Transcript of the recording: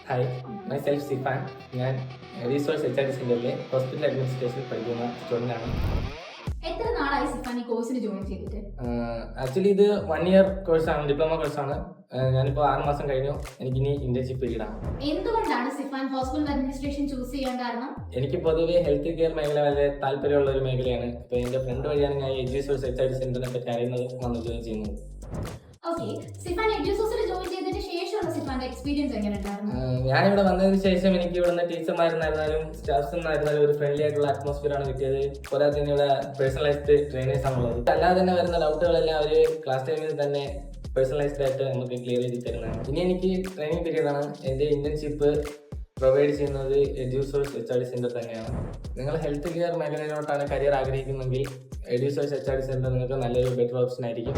Hi, my self Sifan. ഞാൻ resource H R D സെൻ്ററിലെ hospital അഡ്മിനിസ്ട്രേഷനിൽ പഠിക്കുന്ന സ്റ്റുഡൻ്റാണ്. എത്ര നാളായി സിഫാൻ ഈ കോഴ്സിന് ജോയിൻ ചെയ്തിട്ട്? ആക്ച്വലി ഇത് 1 ഇയർ കോഴ്സാണ്, ഡിപ്ലോമ കോഴ്സാണ്. ഞാനിപ്പോൾ 6 മാസം കഴിഞ്ഞു. എനിക്കിനി ഇന്റേൺഷിപ്പ് പീരീഡാണ്. എന്തുകൊണ്ടാണ് സിഫാൻ ഹോസ്പിറ്റൽ അഡ്മിനിസ്ട്രേഷൻ ചൂസ് ചെയ്യാൻ കാരണം? എനിക്ക് പൊതുവേ ഹെൽത്ത് കെയർ മേഖല വളരെ താല്പര്യമുള്ള ഒരു മേഖലയാണ്. ഇപ്പോൾ എൻ്റെ ഫ്രണ്ട് വഴിയാണ് ഞാൻ എഡ്യൂസോഴ്സ് എച്ച് ആർ ഡി സെൻ്ററിനെ പറ്റി അറിയുന്നത്, വന്ന് ജോയിൻ ചെയ്യുന്നത്. ഓക്കെ, സിഫാൻ എഡ്യൂസോഴ്സിൽ ജോയിൻ ചെയ്തതിന് ശേഷമുള്ള സിഫാന്റെ എക്സ്പീരിയൻസ് എങ്ങനെ ഉണ്ടായിരുന്നു? ഞാനിവിടെ വന്നതിന് ശേഷം എനിക്ക് ഇവിടുന്ന് ടീച്ചർമാരെന്നായിരുന്നാലും സ്റ്റാഫ്സ് എന്നായിരുന്നാലും ഒരു ഫ്രണ്ട്ലി ആയിട്ടുള്ള അറ്റ്മോസ്ഫിയർ ആണ് കിട്ടിയത്. പോരാതെ തന്നെ ഇവിടെ പേഴ്സണലൈസ്ഡ് ട്രെയിനേഴ്സ് ആണുള്ളത്. അല്ലാതെ തന്നെ വരുന്ന ഡൗട്ടുകളെല്ലാം അവർ ക്ലാസ് ടൈമിൽ തന്നെ പേഴ്സണലൈസ്ഡ് ആയിട്ട് നമുക്ക് ക്ലിയർ ചെയ്ത് തരുന്നതാണ്. ഇനി എനിക്ക് ട്രെയിനിങ് പീരീഡാണ്. എൻ്റെ ഇന്റേൺഷിപ്പ് പ്രൊവൈഡ് ചെയ്യുന്നത് Edusource H R D centre തന്നെയാണ്. നിങ്ങൾ ഹെൽത്ത് കെയർ മേഖലയിലോട്ടാണ് കരിയർ ആഗ്രഹിക്കുന്നെങ്കിൽ Edusource H R D centre നിങ്ങൾക്ക് നല്ലൊരു ബെറ്റർ ഓപ്ഷൻ ആയിരിക്കും.